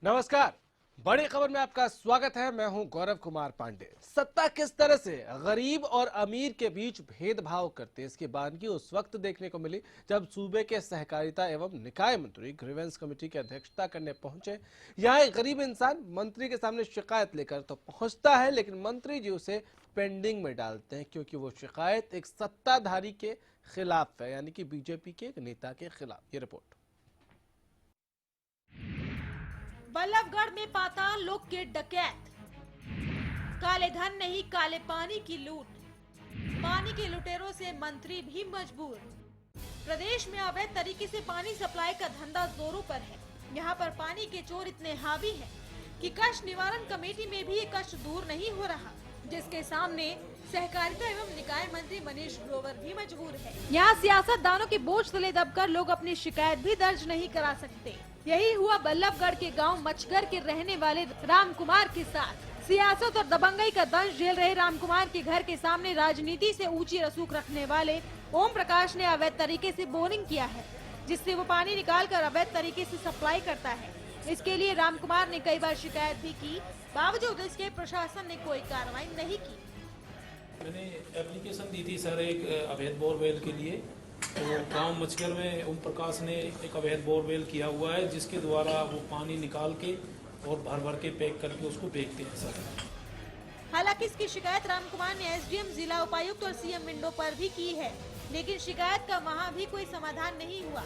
नमस्कार, बड़ी खबर में आपका स्वागत है। मैं हूं गौरव कुमार पांडे। सत्ता किस तरह से गरीब और अमीर के बीच भेदभाव करते, इसकी बानगी उस वक्त देखने को मिली जब सूबे के सहकारिता एवं निकाय मंत्री ग्रीवेंस कमेटी की अध्यक्षता करने पहुंचे। यहां एक गरीब इंसान मंत्री के सामने शिकायत लेकर तो पहुंचता है, लेकिन मंत्री जी उसे पेंडिंग में डालते हैं क्योंकि वो शिकायत एक सत्ताधारी के खिलाफ है, यानी कि बीजेपी के एक नेता के खिलाफ। ये रिपोर्ट। बल्लभगढ़ में पाताल लोक के डकैत, काले धन नहीं काले पानी की लूट, पानी के लुटेरों से मंत्री भी मजबूर। प्रदेश में अवैध तरीके से पानी सप्लाई का धंधा जोरों पर है। यहाँ पर पानी के चोर इतने हावी हैं कि कष्ट निवारण कमेटी में भी ये कष्ट दूर नहीं हो रहा, जिसके सामने सहकारिता एवं निकाय मंत्री मनीष ग्रोवर भी मजबूर है। यहाँ सियासतदानों के बोझ तले दबकर लोग अपनी शिकायत भी दर्ज नहीं करा सकते। यही हुआ बल्लभगढ़ के गांव मचगर के रहने वाले राम कुमार के साथ। सियासत और दबंगई का दंश झेल रहे राम कुमार के घर के सामने राजनीति से ऊंची रसूख रखने वाले ओम प्रकाश ने अवैध तरीके से बोरिंग किया है, जिससे वो पानी निकालकर अवैध तरीके से सप्लाई करता है। इसके लिए राम कुमार ने कई बार शिकायत भी की, बावजूद इसके प्रशासन ने कोई कार्रवाई नहीं की। मैंने एप्लीकेशन दी थी सर एक अवैध बोरवेल के लिए। तो गांव मचगर में ओम प्रकाश ने एक अवैध बोरवेल किया हुआ है, जिसके द्वारा वो पानी निकाल के और भर भर के पैक करके उसको बेचते हैं सर। हालांकि इसकी शिकायत राम कुमार ने एसडीएम, जिला उपायुक्त और सीएम विंडो पर भी की है, लेकिन शिकायत का वहां भी कोई समाधान नहीं हुआ।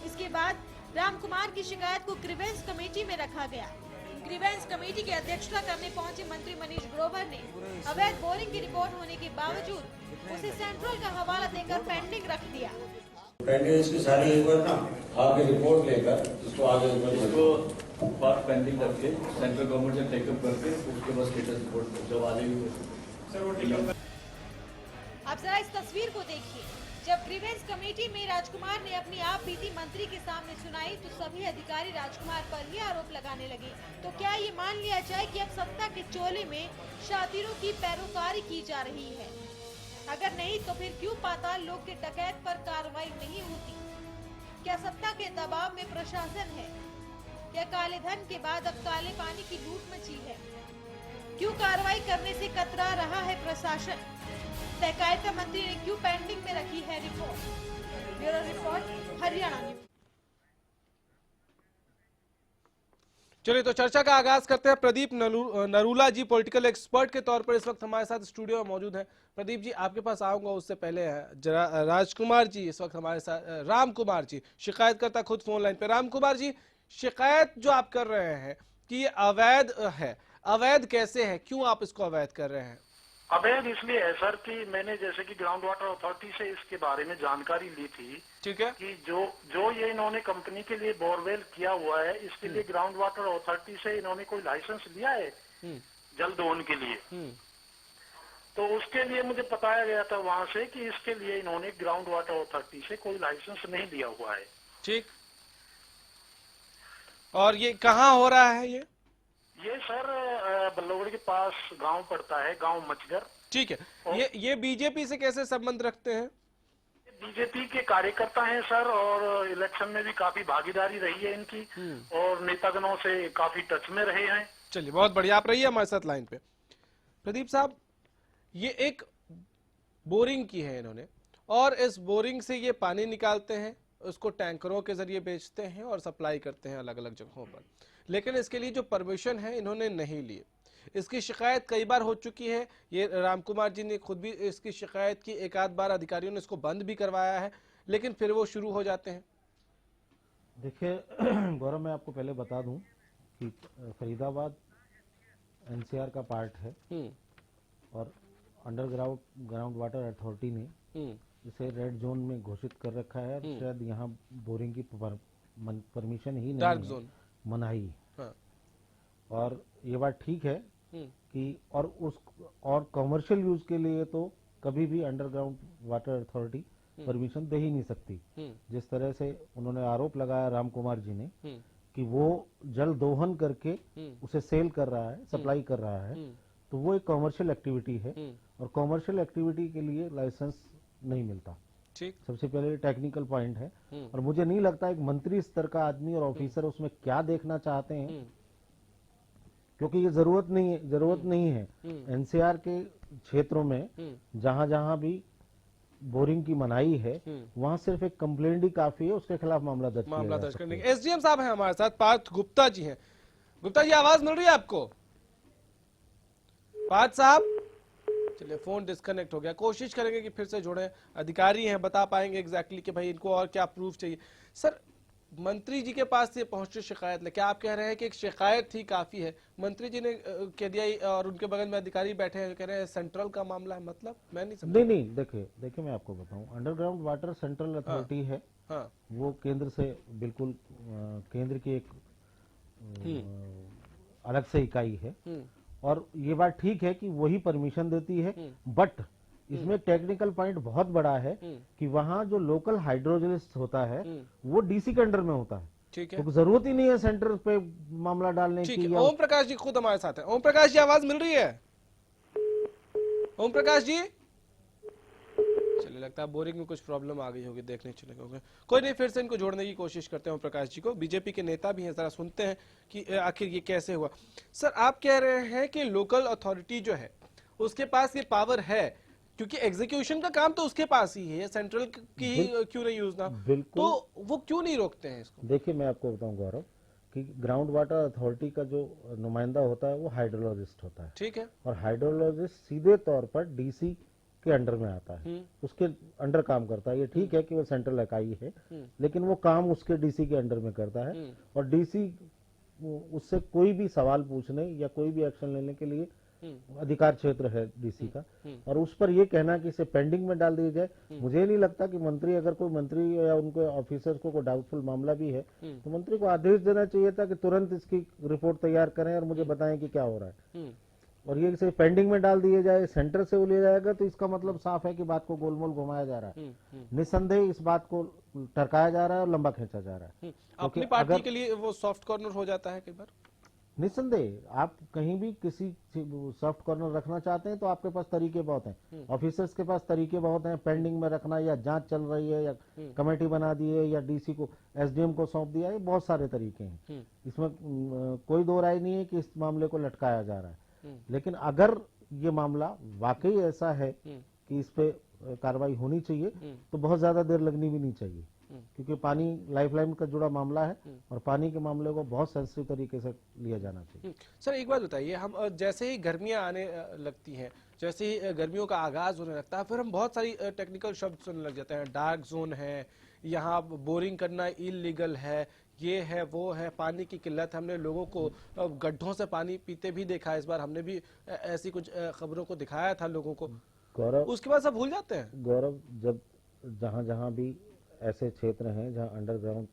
इसके बाद राम कुमार की शिकायत को ग्रीवेंस कमेटी में रखा गया। ग्रीवेंस कमेटी की अध्यक्षता करने पहुंचे मंत्री मनीष ग्रोवर ने अवैध बोरिंग की रिपोर्ट होने के बावजूद उसे सेंट्रल का हवाला देकर पेंडिंग रख दिया। पेंडिंग इसकी सारी एक बार ना आगे रिपोर्ट लेकर इसको आगे इसको बात पेंडिंग करके सेंट्रल गवर्नमेंट से टेकअप करके उसके बाद स्टेटस रिपोर्ट जब आ जाएगी। अब जरा इस तस्वीर को देखिए। जब ग्रीवेंस कमेटी में राजकुमार ने अपनी आप बीती मंत्री के सामने सुनाई तो सभी अधिकारी राजकुमार पर ही आरोप लगाने लगे। तो क्या ये मान लिया जाए कि अब सत्ता के चोले में शातिरों की पैरोकारी की जा रही है? अगर नहीं तो फिर क्यों पाताल लोक के डकैत पर कार्रवाई नहीं होती? क्या सत्ता के दबाव में प्रशासन है? क्या काले धन के बाद अब काले पानी की लूट मची है? क्यों कार्रवाई करने से कतरा रहा है प्रशासन? सहकारिता मंत्री ने क्यों पेंडिंग में रखी है report? Bureau report, Haryana news. चलिए तो चर्चा का आगाज करते हैं। प्रदीप नरूला जी पॉलिटिकल एक्सपर्ट के तौर पर इस वक्त हमारे साथ स्टूडियो में मौजूद हैं। प्रदीप जी, आपके पास आऊंगा उससे पहले जरा राजकुमार जी इस वक्त हमारे साथ, राम कुमार जी शिकायतकर्ता खुद फोन लाइन पे। राम कुमार जी, शिकायत जो आप कर रहे हैं कि ये अवैध है, अवैध कैसे है, क्यों आप इसको अवैध कर रहे हैं? अवैध इसलिए है सर कि मैंने जैसे कि ग्राउंड वाटर अथॉरिटी से इसके बारे में जानकारी ली थी। ठीक है। कि जो ये इन्होंने कंपनी के लिए बोरवेल किया हुआ है, इसके लिए ग्राउंड वाटर अथॉरिटी से इन्होंने कोई लाइसेंस लिया है जल दोहन के लिए। तो उसके लिए मुझे बताया गया था वहां से कि इसके लिए इन्होंने ग्राउंड वाटर अथॉरिटी से कोई लाइसेंस नहीं लिया हुआ है। ठीक। और ये कहाँ हो रहा है? ये सर बल्लभगढ़ के पास गांव पड़ता है, गांव मचगर। ठीक है। ये बीजेपी से कैसे संबंध रखते हैं? बीजेपी के कार्यकर्ता हैं सर, और इलेक्शन में भी काफी भागीदारी रही है इनकी, और नेतागणों से काफी टच में रहे हैं। चलिए, बहुत बढ़िया, आप रहिए हमारे साथ लाइन पे। प्रदीप साहब, ये एक बोरिंग की है इन्होंने, और इस बोरिंग से ये पानी निकालते हैं, उसको टैंकरों के जरिए बेचते हैं और सप्लाई करते हैं अलग अलग जगहों पर, लेकिन इसके लिए जो परमिशन है इन्होंने नहीं ली। इसकी शिकायत कई बार हो चुकी है। ये राम कुमार जी ने खुद भी इसकी शिकायत की, एक आध बार अधिकारियों ने इसको बंद भी करवाया है, लेकिन फिर वो शुरू हो जाते हैं। देखिए गौरव, मैं आपको पहले बता दूं कि फरीदाबाद एनसीआर का पार्ट है और अंडरग्राउंड वाटर अथॉरिटी ने इसे रेड जोन में घोषित कर रखा है। शायद यहाँ बोरिंग की परमिशन ही नहीं है, मनाही। हाँ। और ये बात ठीक है कि और कमर्शियल यूज के लिए तो कभी भी अंडरग्राउंड वाटर अथॉरिटी परमिशन दे ही नहीं सकती। जिस तरह से उन्होंने आरोप लगाया राम कुमार जी ने कि वो जल दोहन करके उसे सेल कर रहा है, सप्लाई कर रहा है, तो वो एक कमर्शियल एक्टिविटी है और कमर्शियल एक्टिविटी के लिए लाइसेंस नहीं मिलता। ठीक। सबसे पहले टेक्निकल पॉइंट है और मुझे नहीं लगता एक मंत्री स्तर का आदमी और ऑफिसर उसमें क्या देखना चाहते हैं, क्योंकि ये जरूरत नहीं है। एनसीआर के क्षेत्रों में जहां जहां भी बोरिंग की मनाही है वहां सिर्फ एक कंप्लेंट ही काफी है, उसके खिलाफ मामला दर्ज करने के। एसडीएम साहब हैं हमारे साथ, पार्थ गुप्ता जी हैं। गुप्ता जी, आवाज मिल रही है आपको? पार्थ साहब, चलिए फोन डिस्कनेक्ट हो गया, कोशिश करेंगे कि फिर से जुड़े। अधिकारी हैं, बता पाएंगे एग्जैक्टली कि भाई इनको और क्या प्रूफ चाहिए। सर, मंत्री जी के पास ये पहुंचे शिकायत, क्या आप कह रहे हैं कि एक शिकायत ही काफी है? मंत्री जी ने कह दिया और उनके बगल में अधिकारी बैठे हैं, कह रहे हैं सेंट्रल का मामला है। मतलब मैं नहीं समझ। नहीं, देखिए मैं आपको बताऊं, अंडरग्राउंड वाटर सेंट्रल अथॉरिटी है। वो केंद्र से बिल्कुल केंद्र की एक अलग से इकाई है और ये बात ठीक है कि वही परमिशन देती है, बट इसमें टेक्निकल पॉइंट बहुत बड़ा है कि वहाँ जो लोकल हाइड्रोलॉजिस्ट होता है वो डीसी के अंडर में होता है। ठीक है, तो जरूरत ही नहीं है सेंटर पे मामला डालने की। ओम प्रकाश जी खुद हमारे साथ है। ओम प्रकाश जी, आवाज मिल रही है? ओम प्रकाश जी, चलिए लगता है बोरिंग में कुछ प्रॉब्लम आ गई होगी, देखने चले गए। कोई नहीं, फिर से इनको जोड़ने की कोशिश करते हैं। ओम प्रकाश जी को, बीजेपी के नेता भी हैं, जरा सुनते हैं कि आखिर ये कैसे हुआ। सर, आप कह रहे हैं कि लोकल अथॉरिटी जो है उसके पास ये पावर है, क्योंकि एग्जीक्यूशन का काम तो उसके पास ही है, सेंट्रल की क्यों नहीं यूज ना? तो वो क्यों नहीं रोकते हैं इसको? देखिए मैं आपको बताऊं गौरव कि ग्राउंड वाटर अथॉरिटी का जो नुमाइंदा होता है वो हाइड्रोलॉजिस्ट होता है। ठीक है। और हाइड्रोलॉजिस्ट सीधे तौर पर डीसी के अंडर में आता है, उसके अंडर काम करता है। ये ठीक है कि वो सेंट्रल इकाई है, लेकिन वो काम उसके डीसी के अंडर में करता है और डीसी उससे कोई भी सवाल पूछने या कोई भी एक्शन लेने के लिए अधिकार क्षेत्र है डीसी का। और उस पर ये कहना कि इसे पेंडिंग में डाल दिया जाए, मुझे नहीं लगता कि मंत्री, अगर कोई मंत्री या उनके ऑफिसर्स को कोई डाउटफुल मामला भी है तो मंत्री को आदेश देना चाहिए था कि तुरंत इसकी रिपोर्ट तैयार करें और मुझे बताएं कि क्या हो रहा है। और ये इसे पेंडिंग में डाल दिए जाए, सेंटर से वो लिया जाएगा, तो इसका मतलब साफ है कि बात को गोलमोल घुमाया जा रहा है। निस्संदेह इस बात को टरकाया जा रहा है और लंबा खींचा जा रहा है। अपनी पार्टी के लिए वो सॉफ्ट कॉर्नर हो जाता है कई बार। निस्संदेह आप कहीं भी किसी सॉफ्ट कॉर्नर रखना चाहते हैं तो आपके पास तरीके बहुत हैं, ऑफिसर्स के पास तरीके बहुत हैं। पेंडिंग में रखना, या जांच चल रही है, या कमेटी बना दी है, या डीसी को एसडीएम को सौंप दिया, ये बहुत सारे तरीके हैं। इसमें कोई दो राय नहीं है कि इस मामले को लटकाया जा रहा है। लेकिन अगर ये मामला वाकई ऐसा है कि इस पे कार्रवाई होनी चाहिए तो बहुत ज्यादा देर लगनी भी नहीं चाहिए, क्योंकि पानी लाइफलाइन का जुड़ा मामला है और पानी के मामले को बहुत सेंसिटिव तरीके से लिया जाना चाहिए। सर, एक बात बताइए, हम जैसे ही गर्मियां आने लगती हैं, जैसे ही गर्मियों का आगाज होने लगता है, फिर हम बहुत सारी टेक्निकल शब्द सुनने लग जाते हैं। डार्क जोन है, यहाँ बोरिंग करना इलीगल है, ये है वो है, पानी की किल्लत। हमने लोगों को गड्ढों से पानी पीते भी देखा। इस बार हमने भी ऐसी कुछ खबरों को दिखाया था लोगों को। गौरव, उसके बाद सब भूल जाते हैं। गौरव, जब जहां भी ऐसे क्षेत्र हैं जहां अंडरग्राउंड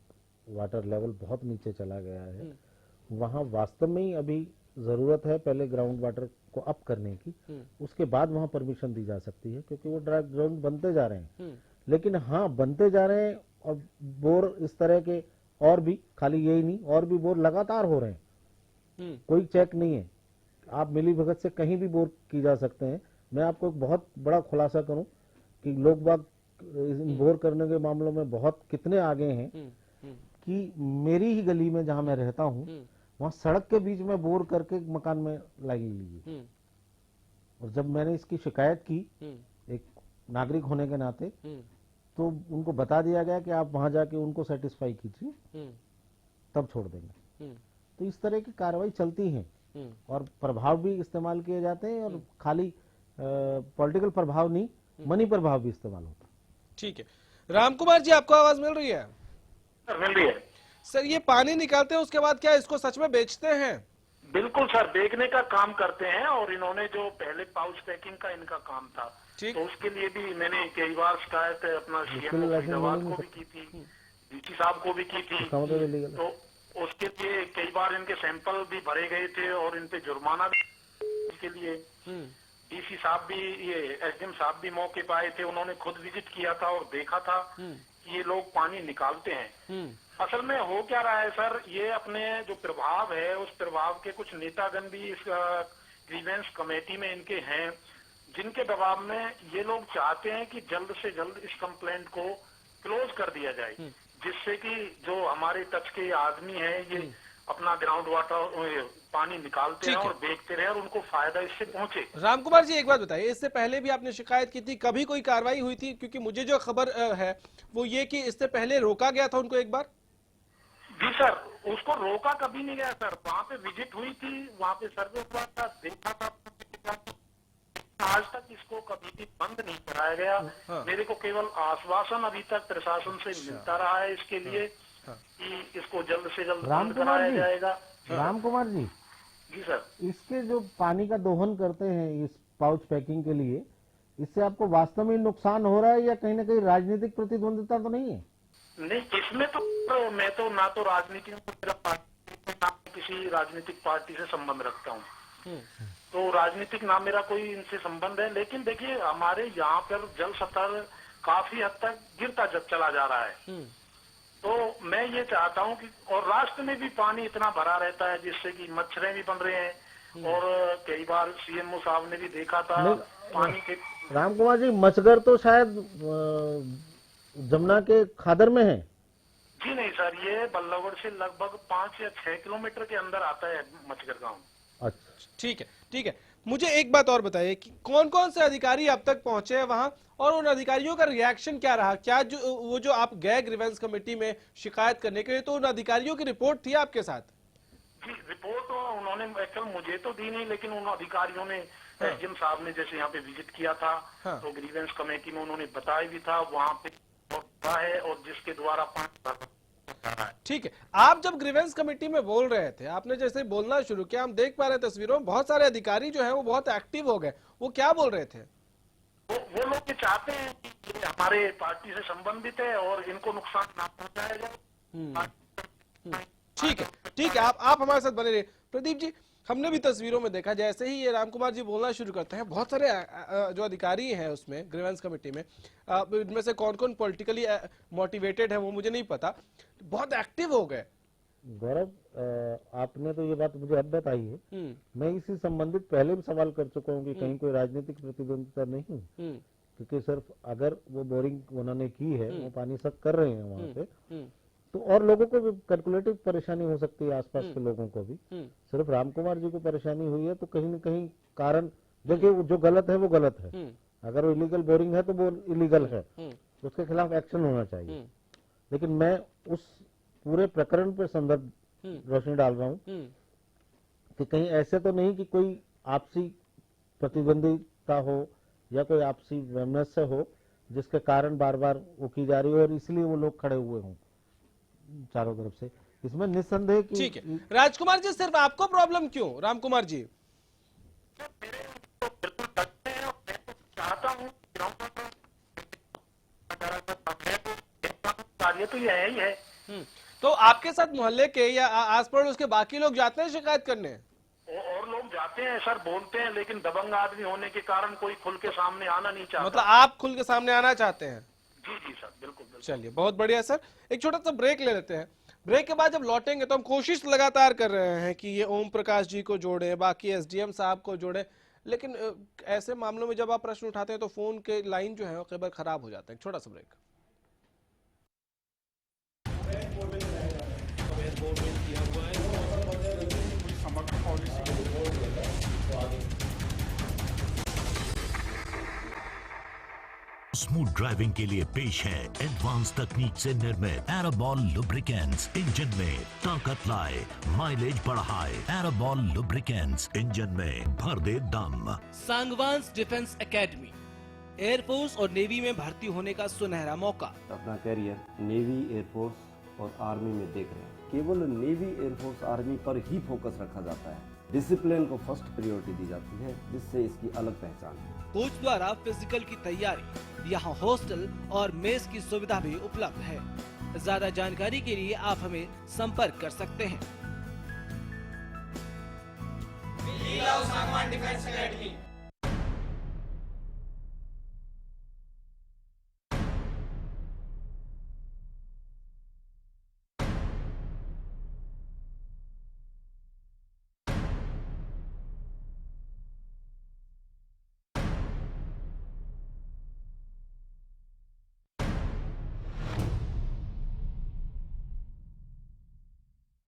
वाटर लेवल बहुत नीचे चला गया है, वहां वास्तव में ही अभी जरूरत है पहले ग्राउंड वाटर को अप करने की, उसके बाद वहां परमिशन दी जा सकती है, क्योंकि वो ग्राउंड बनते जा रहे हैं। लेकिन हाँ, बनते जा रहे हैं और बोर इस तरह के और भी, खाली यही नहीं, और भी बोर लगातार हो रहे हैं। कोई चेक नहीं है, आप मिली भगत से कहीं भी बोर की जा सकते हैं। मैं आपको एक बहुत बड़ा खुलासा करूं कि लोग बाग बोर करने के मामलों में बहुत कितने आगे हैं कि मेरी ही गली में जहां मैं रहता हूं, वहां सड़क के बीच में बोर करके मकान में लगी लीजिए। और जब मैंने इसकी शिकायत की एक नागरिक होने के नाते, तो उनको बता दिया गया कि आप वहां जाके उनको सेटिस्फाई कीजिए, तब छोड़ देंगे। तो इस तरह की कार्रवाई चलती है और प्रभाव भी इस्तेमाल किए जाते हैं, और खाली पॉलिटिकल प्रभाव नहीं, मनी प्रभाव भी इस्तेमाल होता है। ठीक है, राम कुमार जी, आपको आवाज मिल रही है? मिल रही है सर। ये पानी निकालते हैं, उसके बाद क्या इसको सच में बेचते हैं? बिल्कुल सर, बेचने का काम करते हैं। और इन्होंने जो पहले पाउच पैकिंग का इनका काम था, तो उसके लिए भी मैंने कई बार शिकायत अपना सीएम फरीदाबाद को भी की थी, डीसी साहब को भी की थी। तो उसके लिए कई बार इनके सैंपल भी भरे गए थे और इन पे जुर्माना भी के लिए डीसी साहब भी, ये एसडीएम साहब भी मौके पे आए थे। उन्होंने खुद विजिट किया था और देखा था कि ये लोग पानी निकालते हैं। असल में हो क्या रहा है सर, ये अपने जो प्रभाव है उस प्रभाव के कुछ नेतागण भी इस ग्रीवेंस कमेटी में इनके हैं, जिनके दबाव में ये लोग चाहते हैं कि जल्द से जल्द इस कंप्लेंट को क्लोज कर दिया जाए, जिससे कि जो हमारे टच के आदमी हैं ये अपना ग्राउंड वाटर पानी निकालते हैं और बेचते रहे और उनको फायदा इससे पहुंचे। राम कुमार जी, एक बात बताइए, इससे पहले भी आपने शिकायत की थी, कभी कोई कार्रवाई हुई थी? क्योंकि मुझे जो खबर है वो ये कि इससे पहले रोका गया था उनको एक बार। जी सर, उसको रोका कभी नहीं गया सर, वहाँ पे विजिट हुई थी, वहाँ पे सर्वे हुआ था, देखा था। आज तक इसको कभी भी बंद नहीं कराया गया। मेरे को केवल आश्वासन अभी तक प्रशासन से मिलता रहा है इसके लिए कि इसको जल्द से जल्द बंद कराया जाएगा। राम कुमार जी, जी सर, इसके जो पानी का दोहन करते हैं इस पाउच पैकिंग के लिए, इससे आपको वास्तव में नुकसान हो रहा है या कहीं ना कहीं राजनीतिक प्रतिद्वंदिता तो नहीं है? नहीं, इसमें तो मैं तो ना तो राजनीति ना किसी राजनीतिक पार्टी से संबंध रखता हूँ, तो राजनीतिक ना मेरा कोई इनसे संबंध है। लेकिन देखिए, हमारे यहाँ पर जल स्तर काफी हद तक गिरता चला जा रहा है, तो मैं ये चाहता हूँ कि, और राष्ट्र में भी पानी इतना भरा रहता है जिससे कि मच्छरें भी बन रहे हैं, और कई बार सीएमओ साहब ने भी देखा था पानी के। राम कुमार जी, मच्छर तो शायद जमुना के खादर में है। जी नहीं सर, ये बल्लभगढ़ से लगभग 5 या 6 किलोमीटर के अंदर आता है मच्छर गांव। अच्छा, ठीक है, ठीक है। मुझे एक बात और बताइए कि कौन कौन से अधिकारी अब तक पहुंचे हैं वहां, और उन अधिकारियों का रिएक्शन क्या रहा? क्या जो आप गए ग्रीवेंस कमेटी में शिकायत करने के लिए, तो उन अधिकारियों की रिपोर्ट थी आपके साथ? जी, रिपोर्ट तो उन्होंने एक्चुअल मुझे तो दी नहीं, लेकिन उन अधिकारियों ने, एसडीएम साहब ने जैसे यहाँ पे विजिट किया था, तो ग्रीवेंस कमेटी में उन्होंने बताया भी था वहाँ पे है, और जिसके द्वारा ठीक है। आप जब ग्रीवेंस कमेटी में बोल रहे थे, आपने जैसे बोलना शुरू किया, हम देख पा रहे तस्वीरों में बहुत सारे अधिकारी जो है वो बहुत एक्टिव हो गए। वो क्या बोल रहे थे? वो लोग ये चाहते हैं कि ये हमारे पार्टी से संबंधित है और इनको नुकसान ना पहुंचाया जाए। ठीक है, ठीक है, आप हमारे साथ बने रहिए। प्रदीप जी, हमने भी तस्वीरों में देखा, जैसे ही ये राम कुमार जी बोलना शुरू करते हैं, बहुत सारे जो अधिकारी हैं उसमें ग्रीवेंस कमेटी में, इनमें से कौन कौन पॉलिटिकली मोटिवेटेड है वो मुझे नहीं पता, बहुत एक्टिव हो गए। गौरव, आपने तो ये बात मुझे अब बताई है, मैं इसी संबंधित पहले भी सवाल कर चुका हूँ कि कहीं कोई राजनीतिक प्रतिद्वंदिता नहीं, क्योंकि सिर्फ अगर वो बोरिंग उन्होंने की है, वो पानी सक कर रहे हैं वहाँ पे, तो और लोगों को भी कैलकुलेटिव परेशानी हो सकती है, आसपास के लोगों को भी। सिर्फ राम कुमार जी को परेशानी हुई है तो कहीं न कहीं कारण, देखिए जो गलत है वो गलत है, अगर वो इलीगल बोरिंग है तो वो इलीगल है, उसके खिलाफ एक्शन होना चाहिए। लेकिन मैं उस पूरे प्रकरण पर संदर्भ रोशनी डाल रहा हूँ कि कहीं ऐसे तो नहीं कि कोई आपसी प्रतिद्वंदिता हो या कोई आपसी वैमनस्य हो जिसके कारण बार बार वो की जा रही हो और इसलिए वो लोग खड़े हुए हों चारों तरफ से। इसमें निस्संदेह कि ठीक है। राजकुमार जी, सिर्फ आपको प्रॉब्लम क्यों? राम कुमार जी, चाहता हूँ तो यह ही है। तो आपके साथ मोहल्ले के या आस पड़ोस के बाकी लोग जाते हैं शिकायत करने? और लोग जाते हैं सर, बोलते हैं, लेकिन दबंग आदमी होने के कारण कोई खुल के सामने आना नहीं चाहता। मतलब आप खुल के सामने आना चाहते हैं? जी जी सर, बिल्कुल बिल्कुल। चलिए, बहुत बढ़िया सर। एक छोटा सा ब्रेक ले लेते हैं। ब्रेक के बाद जब लौटेंगे तो हम कोशिश लगातार कर रहे हैं कि ये ओम प्रकाश जी को जोड़े, बाकी एसडीएम साहब को जोड़े, लेकिन ऐसे मामलों में जब आप प्रश्न उठाते हैं तो फोन के लाइन जो है वो कई बार खराब हो जाता है। छोटा सा ब्रेक। स्मूथ ड्राइविंग के लिए पेश है एडवांस तकनीक से निर्मित एराबॉल लुब्रिकेंट्स। इंजन में ताकत लाए, माइलेज बढ़ाए। एराबॉल लुब्रिकेंट्स, इंजन में भर दे दम। सांगवान्स डिफेंस एकेडमी, एयरफोर्स और नेवी में भर्ती होने का सुनहरा मौका। अपना करियर नेवी, एयरफोर्स और आर्मी में देख रहे हैं। केवल नेवी, एयरफोर्स, आर्मी पर ही फोकस रखा जाता है। डिसिप्लिन को फर्स्ट प्रायोरिटी दी जाती है, जिससे इसकी अलग पहचान है। कोच द्वारा फिजिकल की तैयारी, यहाँ हॉस्टल और मेस की सुविधा भी उपलब्ध है। ज्यादा जानकारी के लिए आप हमें संपर्क कर सकते हैं।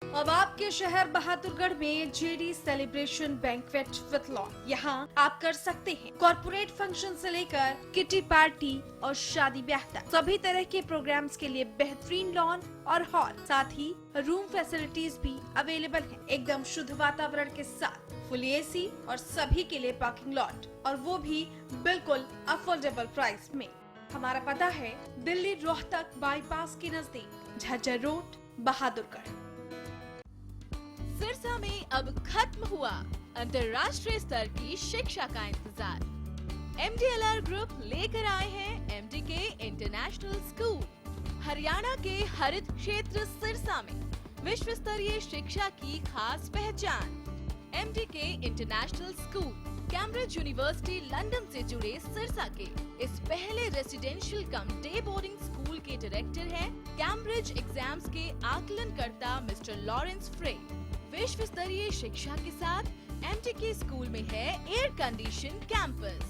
अब आपके शहर बहादुरगढ़ में JD celebration banquet with lawn. यहाँ आप कर सकते हैं कॉर्पोरेट फंक्शन से लेकर किटी पार्टी और शादी ब्याह तक। सभी तरह के प्रोग्राम्स के लिए बेहतरीन लॉन और हॉल, साथ ही रूम फैसिलिटीज भी अवेलेबल हैं। एकदम शुद्ध वातावरण के साथ फुल एसी और सभी के लिए पार्किंग लॉट, और वो भी बिल्कुल अफोर्डेबल प्राइस में। हमारा पता है दिल्ली रोहतक बाईपास के नजदीक, झज्जर रोड, बहादुरगढ़। सिरसा में अब खत्म हुआ अंतर्राष्ट्रीय स्तर की शिक्षा का इंतजार। MDLR ग्रुप लेकर आए हैं MDK इंटरनेशनल स्कूल। हरियाणा के हरित क्षेत्र सिरसा में विश्व स्तरीय शिक्षा की खास पहचान। MDK international school Cambridge university London से जुड़े सिरसा के इस पहले रेसिडेंशियल कम डे बोर्डिंग स्कूल के डायरेक्टर हैं कैम्ब्रिज एग्जाम्स के आकलनकर्ता मिस्टर लॉरेंस फ्रे। विश्व स्तरीय शिक्षा के साथ MDK स्कूल में है एयर कंडीशन कैंपस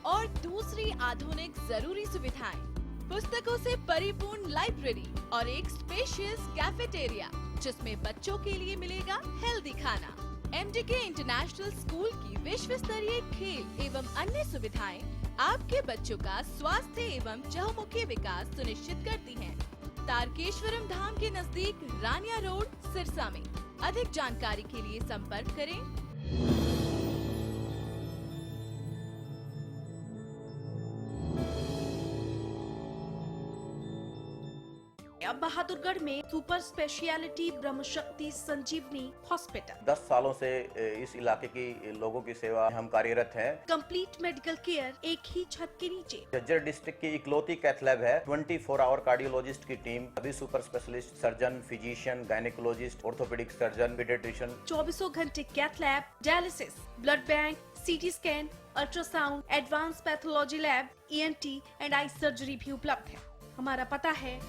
और दूसरी आधुनिक जरूरी सुविधाएं, पुस्तकों से परिपूर्ण लाइब्रेरी और एक स्पेशियस कैफेटेरिया जिसमें बच्चों के लिए मिलेगा हेल्दी खाना। MDK इंटरनेशनल स्कूल की विश्व स्तरीय खेल एवं अन्य सुविधाएं आपके बच्चों का स्वास्थ्य एवं चहुमुखी विकास सुनिश्चित करती हैं। तारकेश्वरम धाम के नजदीक रानिया रोड, सिरसा में। अधिक जानकारी के लिए संपर्क करें। अब बहादुरगढ़ में सुपर स्पेशलिटी ब्रह्मशक्ति संजीवनी हॉस्पिटल। 10 सालों से इस इलाके की लोगों की सेवा हम कार्यरत हैं। कंप्लीट मेडिकल केयर एक ही छत के नीचे। झज्जर डिस्ट्रिक्ट की इकलौती कैथ लैब है। 24 आवर कार्डियोलॉजिस्ट की टीम, अभी super specialist, surgeon, physician, gynaecologist, orthopaedic surgeon, paediatrician. 24 घंटे cath lab, dialysis, blood bank, CT scan, ultrasound, advance pathology lab, ENT and eye surgery भी उपलब्ध है। हमारा पता है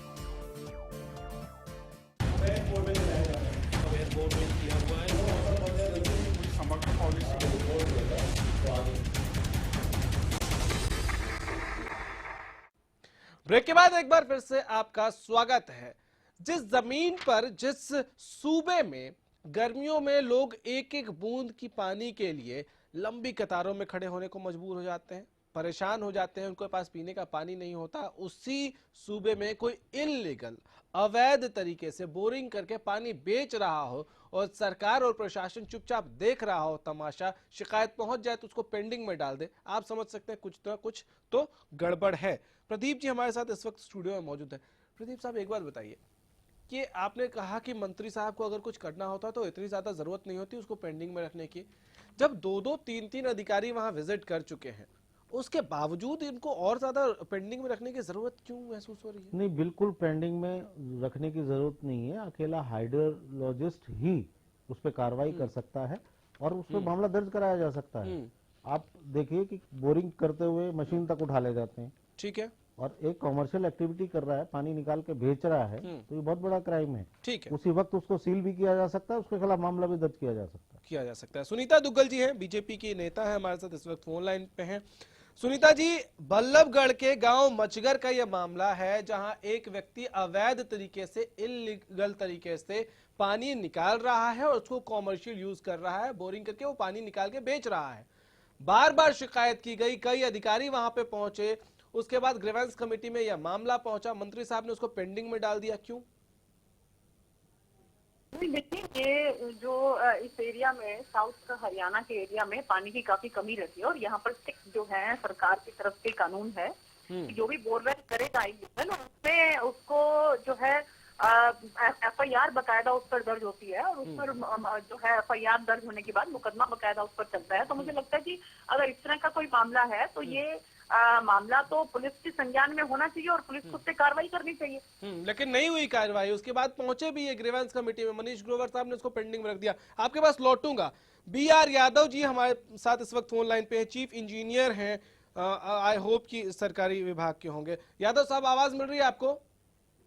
ब्रेक के बाद एक बार फिर से आपका स्वागत है। जिस जमीन पर, जिस सूबे में गर्मियों में लोग एक एक बूंद की पानी के लिए लंबी कतारों में खड़े होने को मजबूर हो जाते हैं, परेशान हो जाते हैं, उनके पास पीने का पानी नहीं होता, उसी सूबे में कोई इल्लीगल, अवैध तरीके से बोरिंग करके पानी बेच रहा हो और सरकार और प्रशासन चुपचाप देख रहा हो तमाशा, शिकायत पहुंच जाए तो उसको पेंडिंग में डाल दे, आप समझ सकते हैं कुछ तो गड़बड़ है। प्रदीप जी हमारे साथ इस वक्त स्टूडियो में मौजूद है। प्रदीप साहब, एक बात बताइए कि आपने कहा कि मंत्री साहब को अगर कुछ करना होता तो इतनी ज्यादा जरूरत नहीं होती उसको पेंडिंग में रखने की। जब 2-2, 3-3 अधिकारी वहां विजिट कर चुके हैं, उसके बावजूद इनको और ज्यादा पेंडिंग में रखने की जरूरत क्यों महसूस हो रही है? नहीं, बिल्कुल पेंडिंग में रखने की जरूरत नहीं है। अकेला हाइड्रोलॉजिस्ट ही उस पर कार्रवाई कर सकता है और उस पर मामला दर्ज कराया जा सकता है। आप देखिए कि बोरिंग करते हुए मशीन तक उठा ले जाते हैं, ठीक है, और एक कॉमर्शियल एक्टिविटी कर रहा है, पानी निकाल के बेच रहा है, तो ये बहुत बड़ा क्राइम है। ठीक है, उसी वक्त उसको सील भी किया जा सकता है, उसके खिलाफ मामला भी दर्ज किया जा सकता है। सुनीता दुग्गल जी हैं, बीजेपी की नेता है, हमारे साथ इस वक्त फोन लाइन पे हैं। सुनीता जी, बल्लभगढ़ के गांव मचगर का यह मामला है जहां एक व्यक्ति अवैध तरीके से, इल्लीगल तरीके से पानी निकाल रहा है और उसको कॉमर्शियल यूज कर रहा है, बोरिंग करके वो पानी निकाल के बेच रहा है। बार बार शिकायत की गई, कई अधिकारी वहां पे पहुंचे, उसके बाद ग्रीवेंस कमेटी में यह मामला पहुंचा, मंत्री साहब ने उसको पेंडिंग में डाल दिया, क्यों? देखिए, ये जो इस एरिया में, साउथ हरियाणा के एरिया में पानी की काफी कमी रहती है और यहाँ पर स्ट्रिक्ट जो है सरकार की तरफ से कानून है कि जो भी बोरवेल करेगा इल्लीगल, उसमें उसको जो है FIR बकायदा उस पर दर्ज होती है और उस पर जो है FIR दर्ज होने के बाद मुकदमा बकायदा उस पर चलता है। तो मुझे लगता है कि अगर इस तरह का कोई मामला है तो ये मामला तो पुलिस के संज्ञान में होना चाहिए और पुलिस को उस पर कार्रवाई करनी चाहिए। लेकिन नहीं हुई कार्रवाई। उसके बाद पहुंचे भी ये ग्रीवेंस कमेटी में, मनीष ग्रोवर साहब ने उसको पेंडिंग में रख दिया। आपके पास लौटूंगा। BR यादव जी हमारे साथ इस वक्त फोन लाइन पे हैं, चीफ इंजीनियर हैं, आई होप कि सरकारी विभाग के होंगे। यादव साहब, आवाज मिल रही है आपको?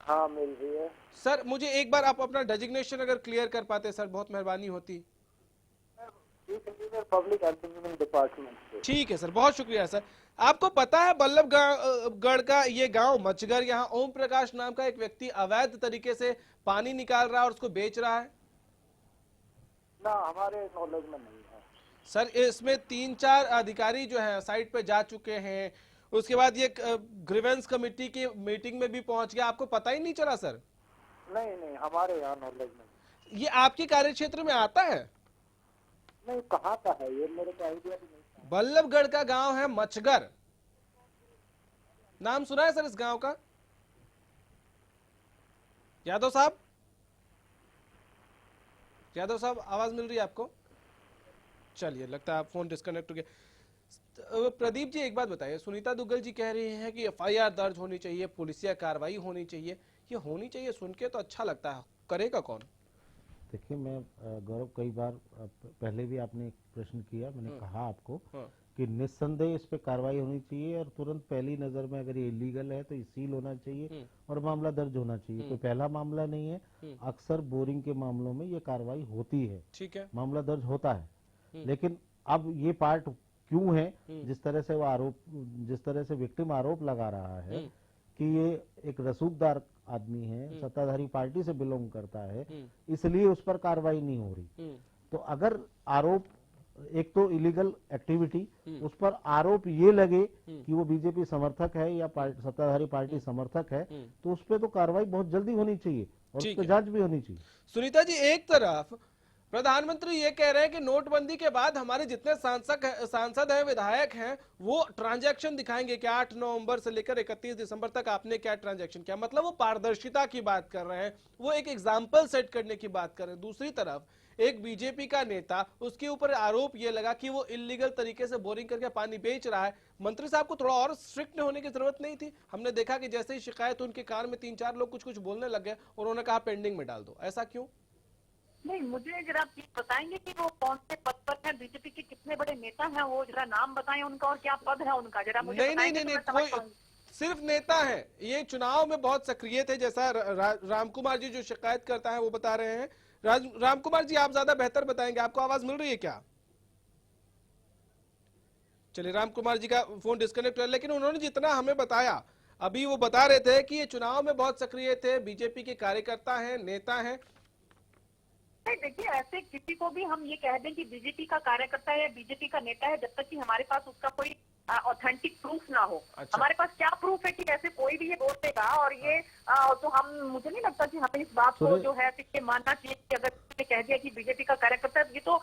हाँ, मिल रही है सर। मुझे एक बार आप अपना डेजिग्नेशन अगर क्लियर कर पाते सर, बहुत मेहरबानी होती। Chief engineer public administration department. ठीक है सर, बहुत शुक्रिया सर। आपको पता है बल्लभगढ़ का ये गांव मचगर, यहाँ ओम प्रकाश नाम का एक व्यक्ति अवैध तरीके से पानी निकाल रहा है और उसको बेच रहा है? ना, हमारे नॉलेज में नहीं है सर। इसमें 3-4 अधिकारी जो हैं साइट पे जा चुके हैं। उसके बाद ये ग्रीवेंस कमेटी की मीटिंग में भी पहुंच गया, आपको पता ही नहीं चला सर? नहीं, हमारे यहाँ नॉलेज में। ये आपके कार्यक्षेत्र में आता है? नहीं, कहाँ का है ये, मेरे को आइडिया भी नहीं। बल्लभगढ़ का गांव है मचगर, नाम सुना है सर इस गांव का? यादव साहब, यादव साहब आवाज मिल रही है आपको? चलिए, लगता है आप फोन डिस्कनेक्ट हो गया। प्रदीप जी, एक बात बताइए, सुनीता दुग्गल जी कह रही हैं कि FIR दर्ज होनी चाहिए, पुलिसिया कार्रवाई होनी चाहिए। ये होनी चाहिए सुन के तो अच्छा लगता है, करेगा कौन? देखिए, मैं गौरव, कई बार पहले भी आपने एक प्रश्न किया, मैंने कहा आपको कि निस्संदेह इस पे कार्रवाई होनी चाहिए और तुरंत पहली नजर में अगर ये इलीगल है तो ये सील होना चाहिए और मामला दर्ज होना चाहिए। कोई पहला मामला नहीं है, अक्सर बोरिंग के मामलों में ये कार्रवाई होती है, ठीक है, मामला दर्ज होता है। लेकिन अब ये पार्ट क्यों है, जिस तरह से वो आरोप, जिस तरह से विक्टिम आरोप लगा रहा है कि ये एक रसूखदार आदमी है, सत्ताधारी पार्टी से बिलोंग करता है, इसलिए उस पर कार्रवाई नहीं हो रही। तो अगर आरोप, एक तो इलीगल एक्टिविटी, उस पर आरोप ये लगे कि वो बीजेपी समर्थक है या सत्ताधारी पार्टी समर्थक है, तो उस पर तो कार्रवाई बहुत जल्दी होनी चाहिए और उस पर जांच भी होनी चाहिए। सुनीता जी, एक तरफ प्रधानमंत्री ये कह रहे हैं कि नोटबंदी के बाद हमारे जितने सांसद हैं, विधायक हैं, वो ट्रांजैक्शन दिखाएंगे कि 8 नवंबर से लेकर 31 दिसंबर तक आपने क्या ट्रांजैक्शन किया। मतलब वो पारदर्शिता की बात कर रहे हैं, वो एक एग्जाम्पल सेट करने की बात कर रहे हैं। दूसरी तरफ एक बीजेपी का नेता, उसके ऊपर आरोप ये लगा कि वो इलीगल तरीके से बोरिंग करके पानी बेच रहा है। मंत्री साहब को थोड़ा और स्ट्रिक्ट होने की जरूरत नहीं थी? हमने देखा कि जैसे ही शिकायत उनके कान में 3-4 लोग कुछ बोलने लग गए और उन्होंने कहा पेंडिंग में डाल दो। ऐसा क्यों? नहीं, मुझे जरा आप बताएंगे कि वो कौन से पद पर हैं, बीजेपी के कितने बड़े नेता हैं, वो जरा नाम बताएं उनका और क्या पद है उनका, जरा मुझे नहीं, कोई सिर्फ नेता है। ये चुनाव में बहुत सक्रिय थे, जैसा राम कुमार जी जो शिकायत करता है वो बता रहे हैं। राम कुमार जी, आप ज्यादा बेहतर बताएंगे, आपको आवाज मिल रही है क्या? चलिए, राम कुमार जी का फोन डिस्कनेक्ट हुआ, लेकिन उन्होंने जितना हमें बताया, अभी वो बता रहे थे कि ये चुनाव में बहुत सक्रिय थे, बीजेपी के कार्यकर्ता हैं, नेता हैं। नहीं, देखिए, ऐसे किसी को भी हम ये कह दें कि बीजेपी का कार्यकर्ता है या बीजेपी का नेता है, जब तक कि हमारे पास उसका कोई ऑथेंटिक प्रूफ ना हो। अच्छा। हमारे पास क्या प्रूफ है कि ऐसे कोई भी ये बोल देगा? और ये तो हम, मुझे नहीं लगता कि हमें इस बात को जो है कि मानना चाहिए कि अगर कह दिया कि बीजेपी का कार्यकर्ता है, ये तो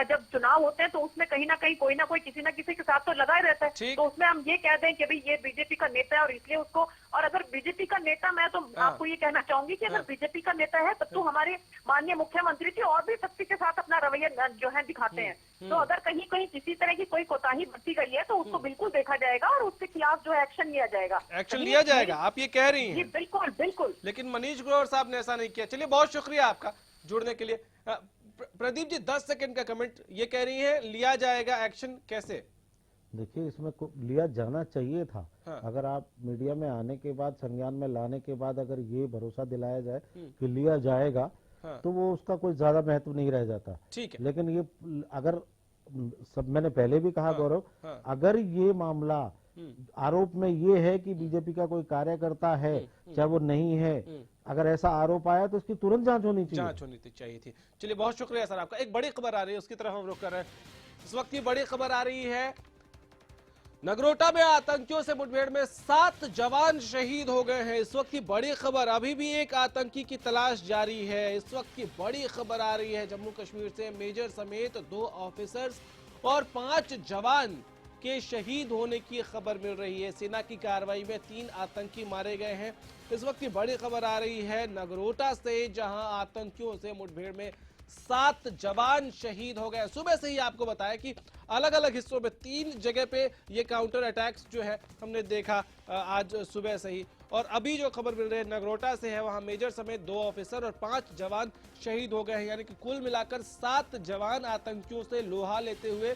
जब चुनाव होते हैं तो उसमें कहीं ना कहीं कोई ना कोई किसी ना किसी के साथ तो लगा ही रहता है। तो उसमें हम ये कह दें कि भाई ये बीजेपी का नेता है और इसलिए उसको, और अगर बीजेपी का नेता, मैं तो आपको ये कहना चाहूंगी कि अगर बीजेपी का नेता है तब तो हमारे माननीय मुख्यमंत्री जी और भी सख्ती के साथ अपना रवैया जो है दिखाते हैं। तो अगर कहीं कहीं किसी तरह की कोई कोताही बरती गई है तो उसको बिल्कुल देखा जाएगा और उसके खिलाफ जो है एक्शन लिया जाएगा। एक्शन लिया जाएगा, आप ये कह रही हैं? बिल्कुल बिल्कुल। लेकिन मनीष ग्रोवर साहब ने ऐसा नहीं किया। चलिए, बहुत शुक्रिया आपका जुड़ने के लिए। प्रदीप जी, 10 सेकंड का कमेंट। ये कह रही है लिया जाएगा एक्शन, कैसे? देखिए, इसमें लिया जाना चाहिए था। अगर आप मीडिया में आने के बाद, संज्ञान में लाने के बाद अगर ये भरोसा दिलाया जाए कि लिया जाएगा, तो वो उसका कोई ज्यादा महत्व नहीं रह जाता। ठीक है। लेकिन ये अगर सब, मैंने पहले भी कहा गौरव, अगर ये मामला आरोप में ये है कि बीजेपी का कोई कार्यकर्ता है, चाहे वो नहीं है, अगर ऐसा आरोप आया तो इसकी तुरंत जांच होनी चाहिए। जांच होनी चाहिए थी। चलिए, बहुत शुक्रिया सर आपका। एक बड़ी खबर आ रही है, उसकी तरफ हम रुक कर रहे हैं। इस वक्त की बड़ी खबर आ रही है, नगरोटा में आतंकियों से मुठभेड़ में 7 जवान शहीद हो गए हैं। इस वक्त की बड़ी खबर, अभी भी एक आतंकी की तलाश जारी है। इस वक्त की बड़ी खबर आ रही है, जम्मू कश्मीर से मेजर समेत 2 ऑफिसर्स और 5 जवान के शहीद होने की खबर मिल रही है। सेना की कार्रवाई में 3 आतंकी मारे गए हैं। इस वक्त की बड़ी खबर आ रही है नगरोटा से, जहां आतंकियों से मुठभेड़ में 7 जवान शहीद हो गए। सुबह से ही आपको बताया कि अलग अलग हिस्सों में 3 जगह पे ये काउंटर अटैक्स जो है हमने देखा आज सुबह से ही। और अभी जो खबर मिल रही है नगरोटा से है, वहां मेजर समेत 2 ऑफिसर और 5 जवान शहीद हो गए हैं। यानी कि कुल मिलाकर 7 जवान आतंकियों से लोहा लेते हुए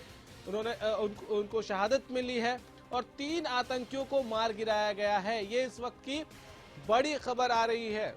उनको शहादत मिली है और 3 आतंकियों को मार गिराया गया है। ये इस वक्त की बड़ी खबर आ रही है।